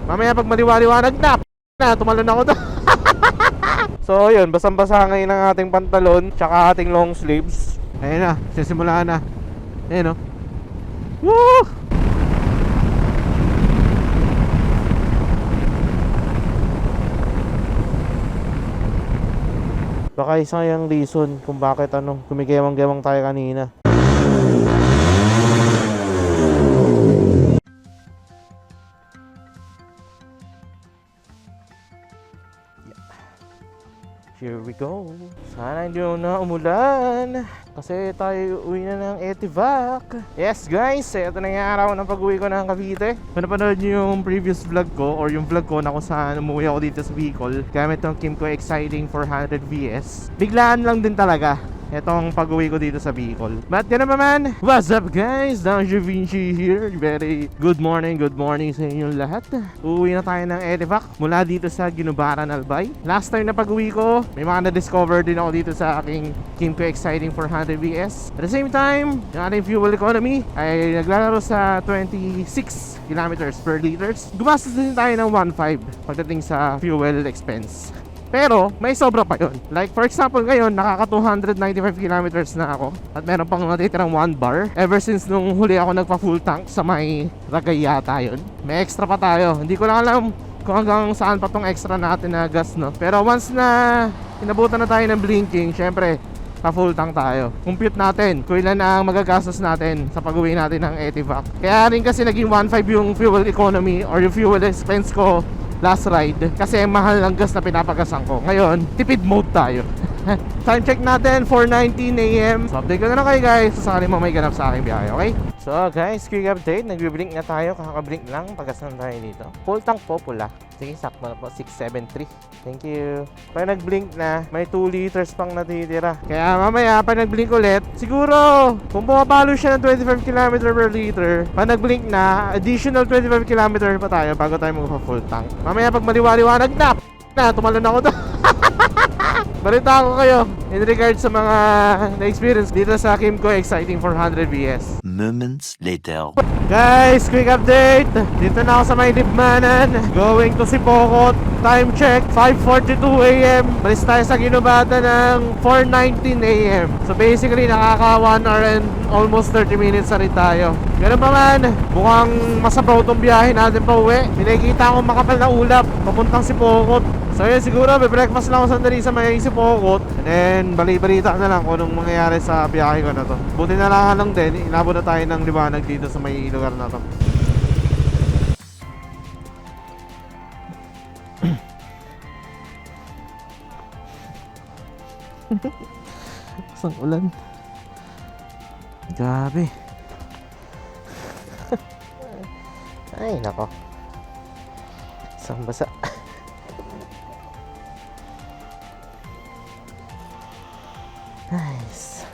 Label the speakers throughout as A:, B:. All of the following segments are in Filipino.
A: Mamaya pag maliwaliwanag na, tumalon ako doon. So yun, basang-basa ngayon ang ating pantalon tsaka ating long sleeves. Ayun na, sisimulaan na. Ayun o. Woo! Baka isa yung reason kung bakit kumigewang-gewang tayo kanina. Here we go. Sana hindi na umulan kasi tayo uwi na ng Etivac. Yes guys, ito na yung araw ng pag-uwi ko ng Cavite. Kung napanood nyo yung previous vlog ko or yung vlog ko na kung saan umuwi ako dito sa Bicol gamit ng Kimco Exciting 400 VS, biglaan lang din talaga itong pag-uwi ko dito sa Bicol. But yan naman, what's up guys? Don Vinci here. Very good morning sa inyong lahat. Uuwi na tayo ng Etivac mula dito sa Ginubaran, Albay. Last time na pag-uwi ko, may mga na-discover din ako dito sa aking Kimco Exciting 400 VS. At the same time, yung ating fuel economy ay naglalaro sa 26 kilometers per liters. Gumastos din tayo ng 1.5 pagdating sa fuel expense. Pero may sobra pa yun. Like for example ngayon, nakaka 295 kilometers na ako at meron pang natitirang 1 bar. Ever since nung huli ako nagpa full tank sa may Ragay yata yun. May extra pa tayo. Hindi ko lang alam kung hanggang saan pa tong extra natin na gas, no? Pero once na inabutan na tayo ng blinking, syempre pa full tank tayo. Compute natin kung ilan ang magagastos natin sa pag-uwi natin ng Etivac. Kaya rin kasi naging 1.5 yung fuel economy or yung fuel expense ko last ride kasi mahal ng gas na pinapagasan ko. Ngayon, tipid mode tayo. Time check natin, 4:19 AM. So update ko na lang kayo guys sa sakali mo may ganap sa aking biyahe, okay? So guys, quick update. Nagbiblink na tayo, kakablink lang. Pagasan tayo dito. Full tank po, pula. Sige, sakto na po, 673. Thank you. Pag nag-blink na, may 2 liters pang natitira. Kaya mamaya, pag nag-blink ulit, siguro, kung pumapalo siya ng 25 km per liter, pag nag-blink na, additional 25 km pa tayo bago tayo magpa-full tank. Mamaya, pag maliwaliwanag na, tumalon ako doon. Balita ko kayo in regards sa mga na-experience dito sa Kimco Exciting 400 VS.
B: Moments later.
A: Guys, quick update. Dito na ako sa may Libmanan. Going to Sipokot. Time check, 5:42 AM. Balis tayo sa Ginubata ng 4:19 AM. So basically, nakaka 1 hour and almost 30 minutes na rin tayo. Ganun pa man, mukhang masabaw tong biyahe natin pa uwi. Pinakita ko makapal na ulap papuntang Sipokot. So yun, siguro may breakfast lang ako sandali sa may Sipokot. And then bali-balita na lang kung anong mangyayari sa biyahe ko na to. Buti na lang din, inabot na tayo ng liwanag dito sa may lugar na to. Isang ulan. Grabe. Ay nako, isang basa. Nice.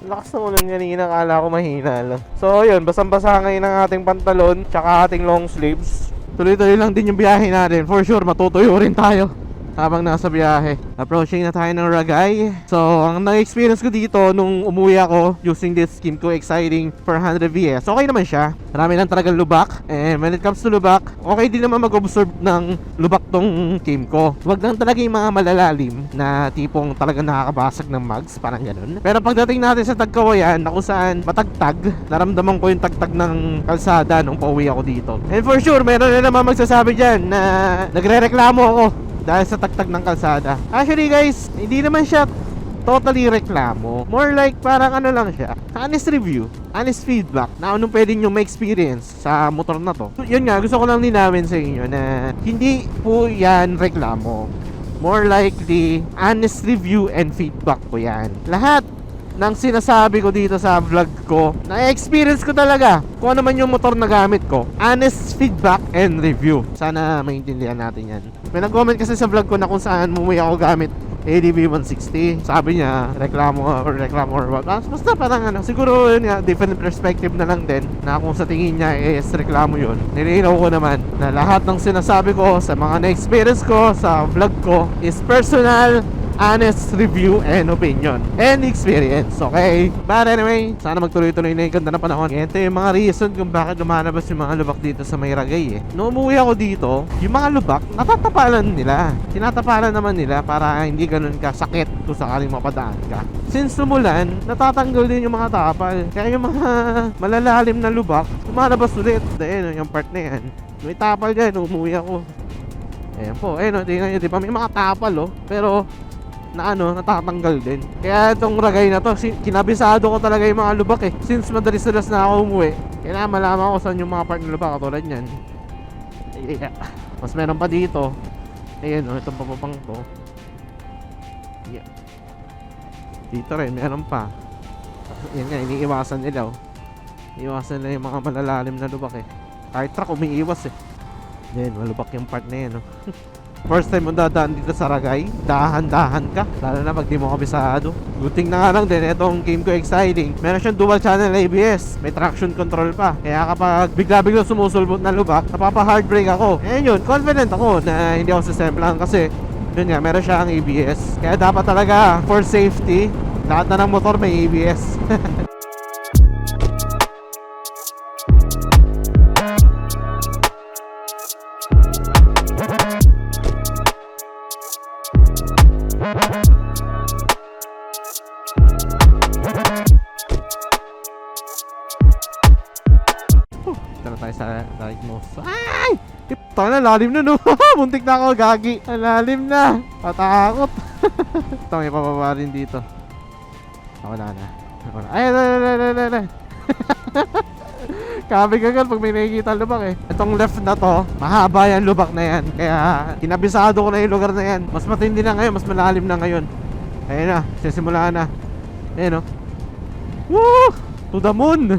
A: Lakas ng ulan kanina, akala ko mahina lang. So yun, basang-basa ngayon ang ating pantalon tsaka ating long sleeves. Tuloy-tuloy lang din yung biyahe natin. For sure, matutuyo rin tayo habang nasa biyahe. Approaching na tayo ng Ragay. So, ang na-experience ko dito nung umuwi ako using this Kimco Exciting 400 VS, okay naman siya. Marami lang talagang lubak. And when it comes to lubak, okay din naman mag-observe ng lubak tong Kimco. Huwag lang talaga yung mga malalalim na tipong talagang nakakabasag ng mags, parang ganun. Pero pagdating natin sa Tagkawayan, na kung saan matagtag, naramdaman ko yung tagtag ng kalsada nung pauwi ako dito. And for sure, meron na naman magsasabi dyan na nagre-reklamo ako dahil sa tagtag ng kalsada. Actually guys, hindi naman siya totally reklamo. More like parang ano lang siya, honest review, honest feedback na anong pwede nyo ma-experience sa motor na to. Yun nga, gusto ko lang linawin sa inyo na hindi po yan reklamo. More likely, honest review and feedback po yan. Lahat ng sinasabi ko dito sa vlog ko, na-experience ko talaga kung ano man yung motor na gamit ko. Honest feedback and review. Sana maintindihan natin yan. May nag-comment kasi sa vlog ko na kung saan mumuwi ako gamit ADV 160. Sabi niya, reklamo or what. Basta parang ano, siguro yun nga, different perspective na lang din na kung sa tingin niya is reklamo yun. Nilinaw ko naman na lahat ng sinasabi ko sa mga na-experience ko sa vlog ko is personal, honest review and opinion and experience, okay? But anyway, sana magtuloy-tuloy na yung ganda na panahon. Ito yung mga reason kung bakit lumalabas yung mga lubak dito sa Mayragay Nung umuwi ako dito, yung mga lubak, natatapalan nila. Tinatapalan naman nila para hindi ganun kasakit kung sakaling mapadaan ka. Since umulan, natatanggal din yung mga tapal. Kaya yung mga malalalim na lubak, lumalabas ulit. Dahil yung part na yan, may tapal dyan, umuwi ako. Ayan po, tingnan nyo, diba may mga tapal pero natatanggal din. Kaya itong Ragay na to, kinabisado ko talaga yung mga lubak Since madalas-dalas na ako umuwi, kailangan malaman ko saan yung mga part ng lubak, katulad yan. Yeah. Mas meron pa dito. Ayan itong papapang to. Yeah. Dito rin, meron pa. Yan nga, iniiwasan nila Iiwasan nila yung mga malalalim na lubak Kahit truck, umiiwas Yan, malubak yung part na yan First time mo dadaan dito sa Ragay, dahan-dahan ka. Lalo na pag di mo kabisado. Guting na nga lang din, itong game ko exciting. Meron siyang dual channel ABS, may traction control pa. Kaya kapag bigla-bigla sumusulbot na lubak, napapa-hard brake ako. Yun, confident ako na hindi ako sasemplan kasi yun nga, meron siyang ABS. Kaya dapat talaga, for safety, lahat na ng motor may ABS. Tara tayo sa diagnose. Ay! Ito na, lalim na Muntik na ako, gagi. Lalim na. Patakot. Ito, may pababa rin dito. Wala na. Ay, ay. Kabig-agad pag may nakikita lubak Itong left na to, mahaba yan lubak na yan. Kaya kinabisado ko na yung lugar na yan. Mas matindi na ngayon, mas malalim na ngayon. Ayun na, sisimula na. Ayun Woo! To the moon!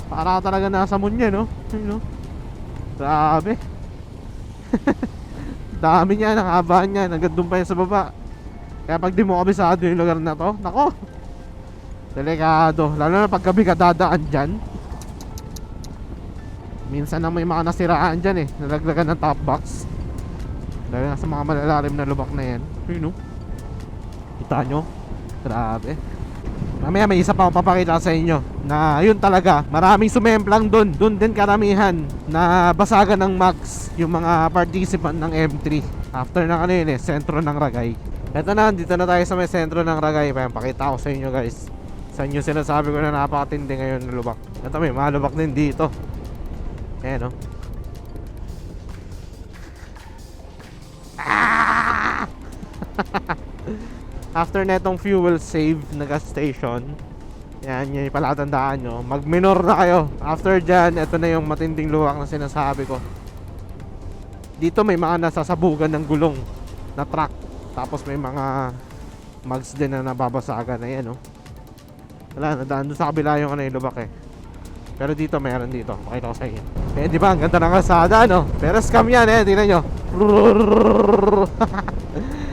A: Para talaga nasa moon yan Ayun Grabe. Dami niya, ang haba niya. Hanggang doon pa yan sa baba. Kaya pag di mo kabisado yung lugar na to, nako, delikado. Lalo na pag gabi ka dadaan dyan. Minsan na may mga nasiraan dyan nalaglagan ng top box. Dahil sa mga malalalim na lubak na yan. Ayun kita nyo? Grabe. Mamaya may isa pa akong papakita sa inyo na yun talaga, maraming sumemplang doon. Doon din karamihan na basagan ng max yung mga participant ng M3. After na kanina sentro ng Ragay. Eto na, dito na tayo sa may sentro ng Ragay. Pakita ko sa inyo guys. Sa inyo sinasabi ko na napakatindi ngayon ng lubak. Ito may mga lubak din dito. Ayan After netong fuel save na gas station, yan yung palatandaan nyo, mag-minor na kayo. After dyan, ito na yung matinding luwak na sinasabi ko. Dito may mga nasasabugan ng gulong na truck. Tapos may mga mugs din na nababasagan. Ayan wala, nadaan doon sa kabila yung yung lubak Pero dito, mayroon dito. Pakita ko sa inyo. Di ba, ang ganda ng kalsada pero scam yan tingnan nyo.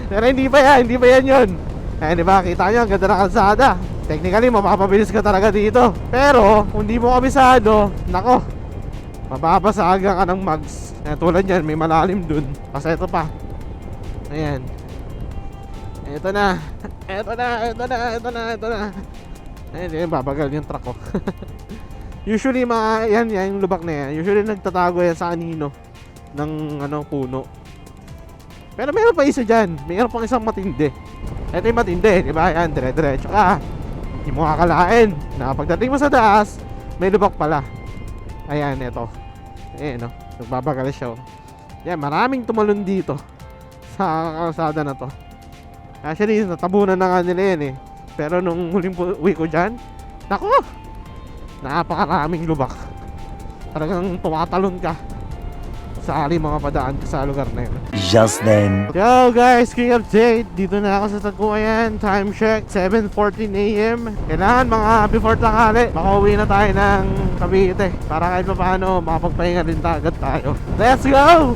A: Pero hindi pa yan yun. Di ba, kita nyo, ang ganda ng kalsada. Technically, mapapabilis ka talaga dito. Pero, kung di mo kabisado, nako, mababasagan ka ng mugs. Tulad yan, may malalim dun. Kasi ito pa. Ayan. Ito na. Ayan, babagal yung truck ko. Usually, yan yung lubak na yan. Usually, nagtatago yan sa anino ng puno. Pero meron pa isa dyan. Meron pang isang matindi. Ito yung matindi, di ba? Yan, dire-diretso ka. Hindi mo kakalain na pagdating mo sa taas, may lubak pala. Ayan, ito. Ayan, nagbabagal siya. Yan, maraming tumalon dito sa kalsada na to. Actually, natabunan na nga nila yan Pero nung huling uwi ko dyan, nako, napakaraming lubak. Talagang tumatalon ka sa mga padaan sa lugar na yun.
B: Just then.
A: Yo guys, quick update. Dito na ako sa Tagpuayan. Time check, 7:14 AM. Kailangan mga before tanghali, makauwi na tayo ng Cavite para kahit pa paano makapagpahinga din agad tayo. Let's go!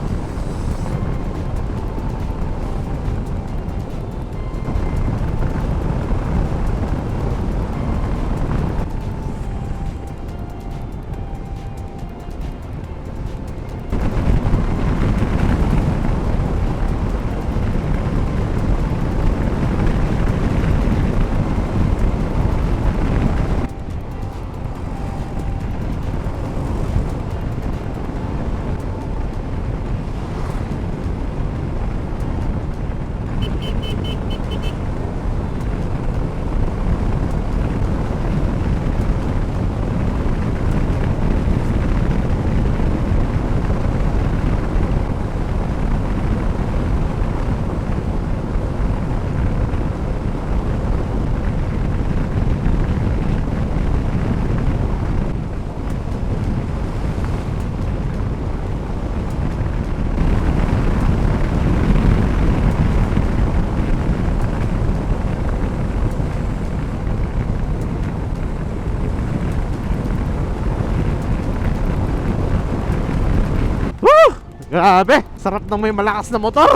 A: Grabe, sarap ng may malakas na motor.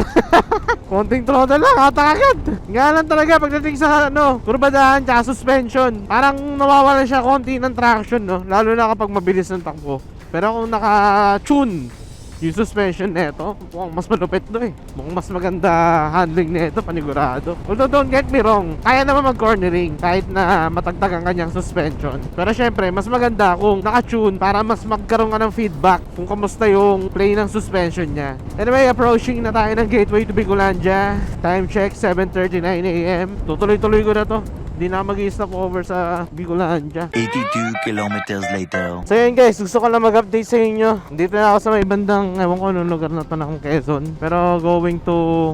A: Konting throttle lang, hatak agad. Nga lang talaga pagdating sa kurbadahan tsaka suspension, parang nawawala siya konti ng traction, no? Lalo na kapag mabilis ng takbo. Pero kung naka-tune yung suspension neto, mukhang mas malupit do eh. Mukhang mas maganda handling neto, panigurado. Although don't get me wrong, kaya naman mag-cornering kahit na matagtag ang kanyang suspension. Pero syempre, mas maganda kung naka-tune para mas magkaroon ka ng feedback kung kamusta yung play ng suspension niya. Anyway, approaching na tayo ng gateway to Bicolandia. Time check, 7:39 AM. Tutuloy-tuloy ko na to. Hindi na mag-i-stop over sa Bicolandia.
B: 82 kilometers later.
A: So yun guys, gusto ko lang mag-update sa inyo. Dito na ako sa may bandang, ewan ko anong lugar na to ng Quezon. Pero going to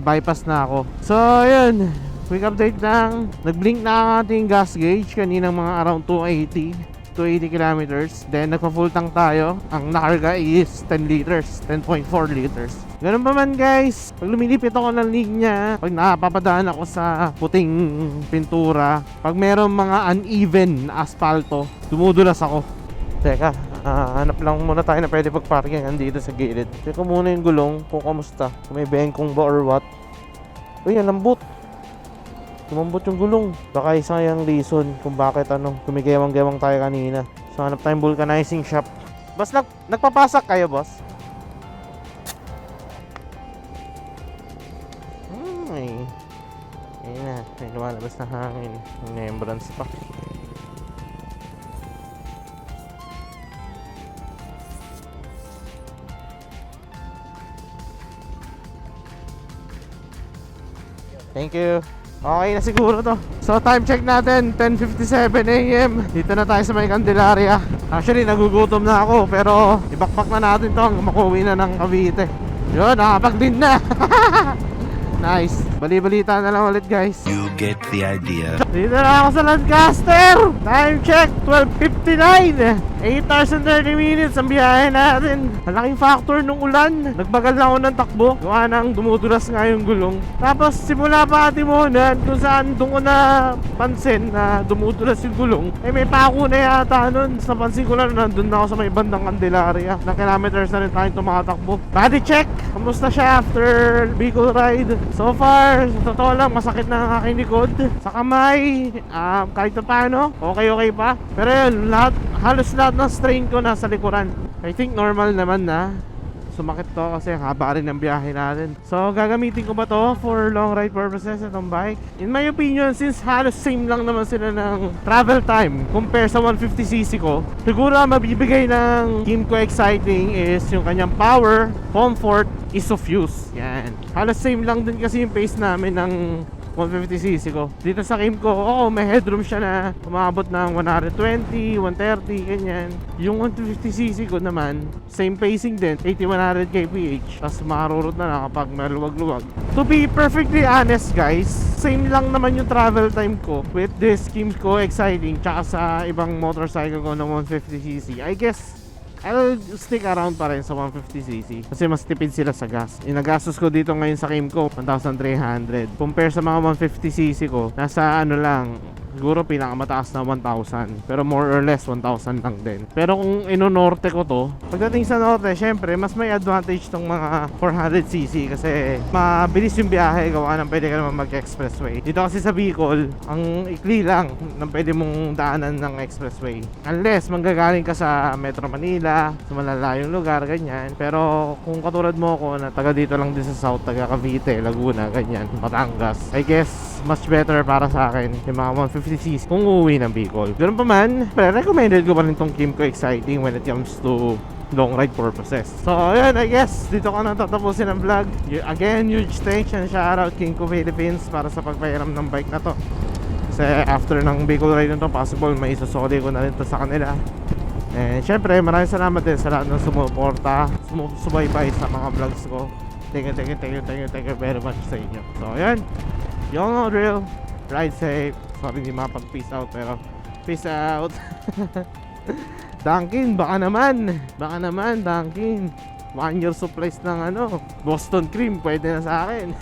A: bypass na ako. So yun, quick update lang. Nag-blink na ang ating gas gauge kaninang mga around 280 kilometers. Then nagpa-full tank tayo. Ang nakarga is 10 liters, 10.4 liters. Ganun pa man guys, pag lumilipit ako ng linya, pag napapadaan ako sa puting pintura, pag merong mga uneven na asfalto, dumudulas ako. Teka, hanap lang muna tayo na pwede pag-parking andito sa gilid. Teka muna yung gulong kung kamusta, kung may bengkong ba or what. Uy, ang lambot. Lumambot yung gulong. Baka isa yung reason kung bakit kumigewang-gewang tayo kanina. So hanap tayong vulcanizing shop. Boss, nagpapasak kayo boss? Ayun na, may lumalabas na hangin. May membrance pa. Thank you. Okay na siguro to. So time check natin, 10:57 AM. Dito na tayo sa may Candelaria. Actually nagugutom na ako, pero ibakpak na natin to hanggang makuwi na ng Cavite. Yun, nakapag-din na. Nice. Bali-balita na lang ulit guys.
B: You get the idea.
A: Dito na ako sa Lancaster. Time check, 12:59. 8 hours and 30 minutes ang biyahe natin. Malaking factor nung ulan. Nagbagal lang ako ng takbo. Gawa nang dumudulas nga yung gulong. Tapos simula pa Timonan kung saan doon ko na pansin na dumudulas yung gulong. May pako na yata nun. Sa pansin ko lang nandun na ako sa may bandang Candelaria. Na kilometers na rin tayong tumatakbo. Body check. Kamusta siya after Bicol ride? So far, sa totoo lang, masakit na ang aking likod. Sa kamay, kahit na paano, okay pa. Pero yun, halos lahat ng strain ko nasa likuran. I think normal naman na sumakit to kasi haba rin ng biyahe natin. So gagamitin ko ba to for long ride purposes itong bike? In my opinion, since halos same lang naman sila ng travel time compare sa 150cc ko, siguro ang mabibigay ng Kymco Exciting is yung kanyang power, comfort, ease of use. Yan. Halos same lang din kasi yung pace namin ng 150cc ko. Dito sa Kymco, may headroom siya na umabot ng 120, 130, ganyan. Yung 150cc ko naman, same pacing din, 80-100 kph. Tapos makarurot na kapag maluwag-luwag. To be perfectly honest guys, same lang naman yung travel time ko with this Kymco Exciting tsaka sa ibang motorcycle ko ng 150cc. I guess I'll stick around pa rin sa 150cc kasi mas tipid sila sa gas. Inagastos ko dito ngayon sa Kymco 1,300. Compare sa mga 150cc ko, nasa lang, siguro pinakamataas na 1,000. Pero more or less 1,000 lang din. Pero kung ino-norte ko to, pagdating sa norte, syempre mas may advantage tong mga 400cc kasi mabilis yung biyahe, gawa ng pwede ka naman mag-expressway. Dito kasi sa Bicol, ang ikli lang ng pwede mong daanan ng expressway. Unless manggagaling ka sa Metro Manila, sa malalayong lugar, ganyan. Pero kung katulad mo ako na taga dito lang din sa South, taga Cavite, Laguna, ganyan, Batangas, I guess much better para sa akin yung mga 150cc kung uuwi ng Bicol. Ganun pa man, pero recommended ko pa rin tong Kymco Exciting when it comes to long ride purposes. So ayun, I guess dito ko na tatapusin ang vlog. Again, huge thanks and shoutout Kymco Philippines para sa pagpahiram ng bike na to. Kasi after ng Bicol ride na to, possible may isusoli ko na rin to sa kanila. And syempre, maraming salamat din sa lahat ng sumuporta, sumusubaybay sa mga vlogs ko. Thank you very much sa inyo. So ayun, y'all know drill. Ride safe. Sorry hindi mapag-peace out, pero peace out. Dunkin, baka naman Dunkin, 1 year supplies ng Boston cream pwede na sa akin.